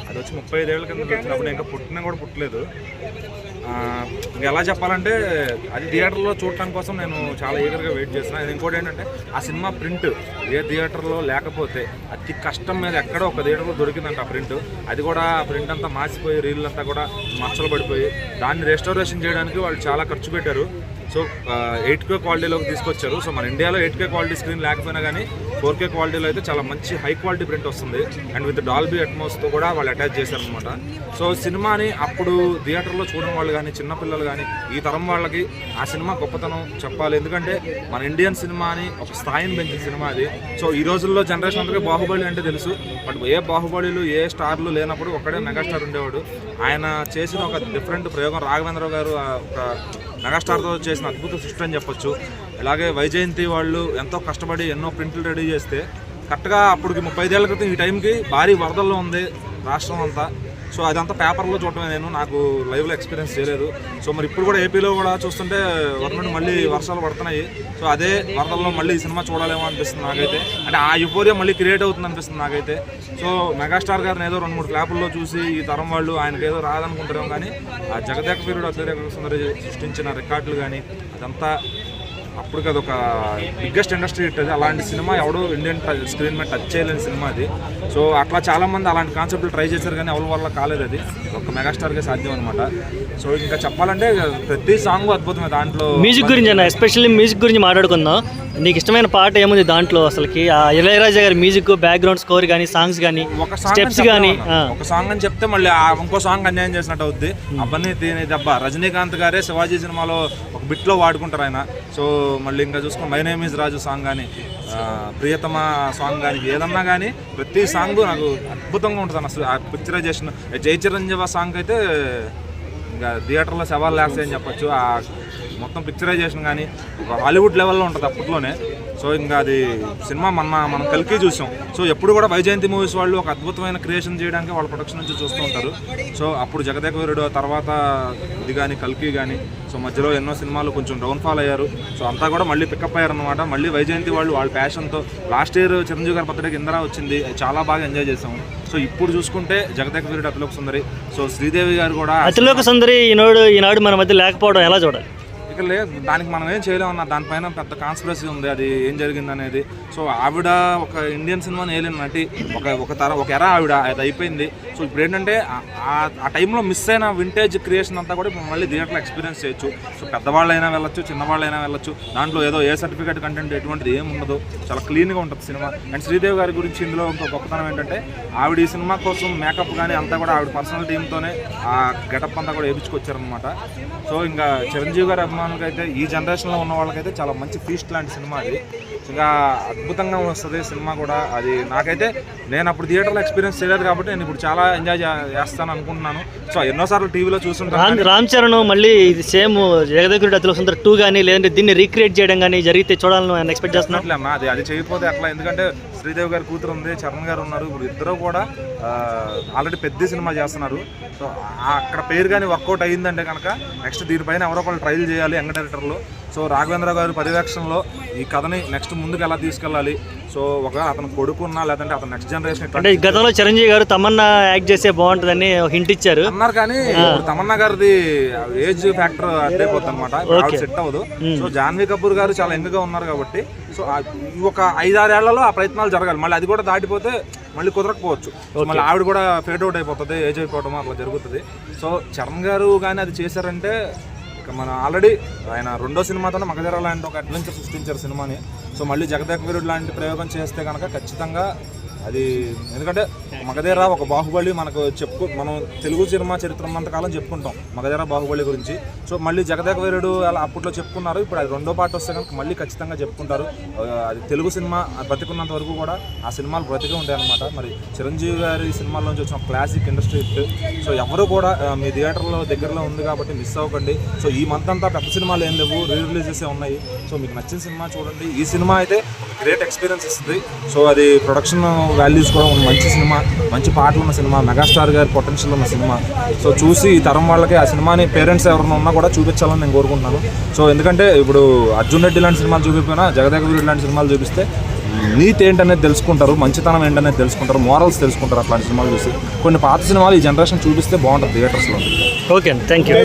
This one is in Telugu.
అది వచ్చి 35 ఏళ్ల కింద వచ్చినప్పుడు ఇంకా పుట్టినా కూడా పుట్టలేదు. ఇంకా ఎలా చెప్పాలంటే అది థియేటర్లో చూడటం కోసం నేను చాలా ఈగర్గా వెయిట్ చేస్తున్నాను. ఇంకోటి ఏంటంటే ఆ సినిమా ప్రింట్ ఏ థియేటర్లో లేకపోతే అతి కష్టం మీద ఎక్కడో ఒక థియేటర్లో దొరికిందంట ఆ ప్రింట్. అది కూడా ఆ ప్రింట్ అంతా మాసిపోయి రీళ్ళంతా కూడా మచ్చలు పడిపోయి దాన్ని రెస్టోరేషన్ చేయడానికి వాళ్ళు చాలా ఖర్చు పెట్టారు. సో 8K క్వాలిటీలోకి తీసుకొచ్చారు. సో మన ఇండియాలో 8K క్వాలిటీ స్క్రీన్ లేకపోయినా కానీ 4K క్వాలిటీలో అయితే చాలా మంచి హై క్వాలిటీ ప్రింట్ వస్తుంది. అండ్ విత్ డాల్బీ అట్మాస్తో కూడా వాళ్ళు అటాచ్ చేశారనమాట. సో సినిమాని అప్పుడు థియేటర్లో చూడడం వాళ్ళు కానీ చిన్నపిల్లలు కానీ ఈ తరం వాళ్ళకి ఆ సినిమా గొప్పతనం చెప్పాలి. ఎందుకంటే మన ఇండియన్ సినిమాని ఒక స్థాయిని పెంచిన సినిమా అది. సో ఈ రోజుల్లో జనరేషన్ అందరికీ బాహుబలి అంటే తెలుసు. బట్ ఏ బాహుబలిలు ఏ స్టార్లు లేనప్పుడు ఒక్కడే మెగాస్టార్ ఉండేవాడు. ఆయన చేసిన ఒక డిఫరెంట్ ప్రయోగం రాఘవేంద్ర గారు ఒక మెగాస్టార్తో చేసిన అద్భుత సృష్టి అని చెప్పొచ్చు. అలాగే వైజయంతి వాళ్ళు ఎంతో కష్టపడి ఎన్నో ప్రింట్లు రెడీ చేస్తే కరెక్ట్గా అప్పటికి 35 ఏళ్ల క్రితం ఈ టైంకి భారీ వరదల్లో ఉంది రాష్ట్రం అంతా. సో అదంతా పేపర్లో చూడటమే, నాకు లైవ్లో ఎక్స్పీరియన్స్ చేయలేదు. సో మరి ఇప్పుడు కూడా ఏపీలో కూడా చూస్తుంటే వరద మళ్ళీ వర్షాలు పడుతున్నాయి. సో అదే వరదల్లో మళ్ళీ ఈ సినిమా చూడాలేమో అనిపిస్తుంది నాకైతే. అంటే ఆ యుఫోరియా మళ్ళీ క్రియేట్ అవుతుంది అనిపిస్తుంది నాకైతే. సో మెగాస్టార్ గారిని ఏదో 2-3 ఫ్లాపుల్లో చూసి ఈ తరం వాళ్ళు ఆయనకి ఏదో రాదనుకుంటారేమో కానీ ఆ జగదేక వీరుడు అతిరేక సుందరి సృష్టించిన రికార్డులు కానీ అదంతా అప్పటికి అదొక బిగ్గెస్ట్ ఇండస్ట్రీ హిట్ అది. అలాంటి సినిమా ఎవడో ఇండియన్ స్క్రీన్ మీద టచ్ చేయలేని సినిమా అది. సో అట్లా చాలామంది అలాంటి కాన్సెప్ట్లు ట్రై చేశారు కానీ ఎవరి వల్ల కాలేదు. అది ఒక మెగాస్టార్కే సాధ్యం అనమాట. సో ఇంకా చెప్పాలంటే ప్రతి సాంగ్ అద్భుతమే. దాంట్లో మ్యూజిక్ గురించి అన్న, ఎస్పెషల్లీ మ్యూజిక్ గురించి మాట్లాడుకుందాం. నీకు ఇష్టమైన పాట ఏముంది దాంట్లో అసలుకి? ఇళయరాజా గారి మ్యూజిక్, బ్యాక్గ్రౌండ్ స్కోర్ కానీ, సాంగ్స్ కానీ, స్టెప్స్ కానీ. ఒక సాంగ్ అని చెప్తే మళ్ళీ ఇంకో సాంగ్ అన్యాయం చేసినట్టు అవుద్ది. అబ్బని దీని దెబ్బ రజనీకాంత్ గారే శివాజీ సినిమాలో ఒక బిట్లో వాడుకుంటారు ఆయన. సో మళ్ళీ ఇంకా చూసుకుని my name is Raju song కానీ, ప్రియతమ సాంగ్ కానీ, ఏదన్నా కానీ ప్రతి సాంగ్ నాకు అద్భుతంగా ఉంటుంది అసలు. ఆ పిక్చరైజేషన్ జై చిరంజీవి సాంగ్ అయితే ఇంకా థియేటర్లో సవాల్ లేస్తాయని చెప్పొచ్చు. ఆ మొత్తం పిక్చరైజేషన్ కానీ ఒక హాలీవుడ్ లెవెల్లో ఉంటుంది అప్పట్లోనే. సో ఇంకా అది సినిమా మనం కల్కి చూసాం. సో ఎప్పుడు కూడా వైజయంతి మూవీస్ వాళ్ళు ఒక అద్భుతమైన క్రియేషన్ చేయడానికి వాళ్ళ ప్రొడక్షన్ నుంచి చూస్తూ ఉంటారు. సో అప్పుడు జగదేక వీరుడు తర్వాత ఇది కానీ కల్కి కానీ, సో మధ్యలో ఎన్నో సినిమాలు కొంచెం డౌన్ఫాల్ అయ్యారు. సో అంతా కూడా మళ్ళీ పికప్ అయ్యారనమాట. మళ్ళీ వైజయంతి వాళ్ళు వాళ్ళ ప్యాషన్తో లాస్ట్ ఇయర్ చిరంజీవి గారి బర్త్డేకి ఇందిరా వచ్చింది, చాలా బాగా ఎంజాయ్ చేసాము. సో ఇప్పుడు చూసుకుంటే జగదేక వీరుడు అతిలోక సుందరి, సో శ్రీదేవి గారు కూడా అతిలోక సుందరి ఈనాడు మన మధ్య లేకపోవడం ఎలా చూడాలి? లేదు, దానికి మనం ఏం చేయలేమన్నా. దానిపైన పెద్ద కాన్స్పిరసీ ఉంది, అది ఏం జరిగింది అనేది. సో ఆవిడ ఒక ఇండియన్ సినిమాని ఏలిన నటి, ఒక ఎరా ఆవిడ, అది అయిపోయింది. సో ఇప్పుడు ఏంటంటే ఆ టైంలో మిస్ అయిన వింటేజ్ క్రియేషన్ అంతా కూడా ఇప్పుడు మళ్ళీ థియేటర్లో ఎక్స్పీరియన్స్ చేయొచ్చు. సో పెద్దవాళ్ళైనా వెళ్ళొచ్చు, చిన్నవాళ్ళైనా వెళ్ళొచ్చు. దాంట్లో ఏదో ఏ సర్టిఫికేట్ కంటెంట్ ఎటువంటిది ఏమి ఉండదు, చాలా క్లీన్గా ఉంటుంది సినిమా. అండ్ శ్రీదేవి గారి గురించి ఇందులో ఇంకో గొప్పతనం ఏంటంటే ఆవిడ ఈ సినిమా కోసం మేకప్ కానీ అంతా కూడా ఆవిడ పర్సనల్ టీంతోనే ఆ గెటప్ అంతా కూడా వేయించుకొచ్చారనమాట. సో ఇంకా చిరంజీవి గారి అభిమానులకి అయితే, ఈ జనరేషన్లో ఉన్న వాళ్ళకైతే చాలా మంచి ఫీస్ట్ లాంటి సినిమా అది. ఇంకా అద్భుతంగా వస్తుంది సినిమా కూడా. అది నాకైతే, నేను అప్పుడు థియేటర్లో ఎక్స్పీరియన్స్ చేయలేదు కాబట్టి నేను ఇప్పుడు చాలా ఎంజాయ్ చేస్తాను అనుకుంటున్నాను. సో ఎన్నోసార్లు టీవీలో చూస్తుంటాను. రామ్ చరణ్ మళ్ళీ ఇది సేమ్ జగదేక వీరుడు అతిలోక సుందరి 2 కానీ, లేదంటే దీన్ని రీక్రియేట్ చేయడం కానీ జరిగితే చూడాలని ఎక్స్పెక్ట్ చేస్తున్నాను అన్న. అది చేయకపోతే అట్లా, ఎందుకంటే శ్రీదేవి గారి కూతురు ఉంది, చరణ్ గారు ఉన్నారు. ఇప్పుడు ఇద్దరు కూడా ఆల్రెడీ పెద్ద సినిమా చేస్తున్నారు. సో అక్కడ పేరు కానీ వర్కౌట్ అయ్యిందంటే కనుక నెక్స్ట్ దీనిపైన ఎవరో ఒకళ్ళు ట్రైల్ చేయాలి యంగ్ డైరెక్టర్లు. సో రాఘవేంద్ర గారి పర్యవేక్షణలో ఈ కథని నెక్స్ట్ ముందుకు ఎలా తీసుకెళ్ళాలి. సో ఒకవేళ అతను కొడుకున్నా లేదంటే అతను నెక్స్ట్ జనరేషన్ అంటే గతంలో చిరంజీవి గారు తమన్నా యాక్ట్ చేస్తే బాగుంటుందని హింట్ ఇచ్చారు అన్నారు. కానీ తమన్నా గారిది ఏజ్ ఫ్యాక్టర్ అడ్డైపోతుంది అనమాట, సెట్ అవ్వదు. సో జాన్వీ కపూర్ గారు చాలా యంగ్గా ఉన్నారు కాబట్టి సో ఒక 5-6 ఏళ్లలో ఆ ప్రయత్నాలు జరగాలి. మళ్ళీ అది కూడా దాటిపోతే మళ్ళీ కుదరకపోవచ్చు. మళ్ళీ ఆవిడ కూడా ఫేడ్ అవుట్ అయిపోతుంది, ఏజ్ అయిపోవడం అట్లా జరుగుతుంది. సో చరణ్ గారు కానీ అది చేశారంటే మన ఆల్రెడీ ఆయన 2వ సినిమాతోనే మగధీర లాంటి ఒక అడ్వెంచర్ సృష్టించారు సినిమాని. సో మళ్ళీ జగదేక వీరుడు లాంటి ప్రయోగం చేస్తే కనుక ఖచ్చితంగా అది, ఎందుకంటే మగధీర ఒక బాహుబలి మనకు మనం తెలుగు సినిమా చరిత్ర ఉన్నంతకాలం చెప్పుకుంటాం మగధీర బాహుబలి గురించి. సో మళ్ళీ జగదేక వీరుడు అలా అప్పట్లో చెప్పుకున్నారు, ఇప్పుడు అది 2వ పార్ట్ వస్తే కనుక మళ్ళీ ఖచ్చితంగా చెప్పుకుంటారు. అది తెలుగు సినిమా బ్రతికున్నంత వరకు కూడా ఆ సినిమాలు బ్రతికే ఉంటాయి అనమాట. మరి చిరంజీవి గారి సినిమాల్లోంచి వచ్చిన క్లాసిక్ ఇండస్ట్రీ హిట్. సో ఎవరు కూడా మీ థియేటర్లో దగ్గరలో ఉంది కాబట్టి మిస్ అవ్వకండి. సో ఈ మంత్ అంతా పెద్ద సినిమాలు ఏం లేవు, రిలీజెస్ ఉన్నాయి. సో మీకు నచ్చిన సినిమా చూడండి. ఈ సినిమా అయితే గ్రేట్ ఎక్స్పీరియన్స్ ఇస్తుంది. సో అది ప్రొడక్షన్ వాల్యూస్ కూడా మంచి సినిమా, మంచి పాటలు ఉన్న సినిమా, మెగాస్టార్ గారి పొటెన్షియల్ ఉన్న సినిమా. సో చూసి ఈ తరం వాళ్ళకి ఆ సినిమాని పేరెంట్స్ ఎవరైనా ఉన్నా కూడా చూపించాలని నేను కోరుకుంటున్నాను. సో ఎందుకంటే ఇప్పుడు అర్జున్ రెడ్డి లాంటి సినిమాలు చూపిపోయినా జగదేక వీరుడు లాంటి సినిమాలు చూపిస్తే నీతి ఏంటనేది తెలుసుకుంటారు, మంచితనం ఏంటనేది తెలుసుకుంటారు, మోరల్స్ తెలుసుకుంటారు అట్లాంటి సినిమాలు చూసి. కొన్ని పాత సినిమాలు ఈ జనరేషన్ చూపిస్తే బాగుంటుంది థియేటర్స్లో. ఓకే అండి, థ్యాంక్ యూ.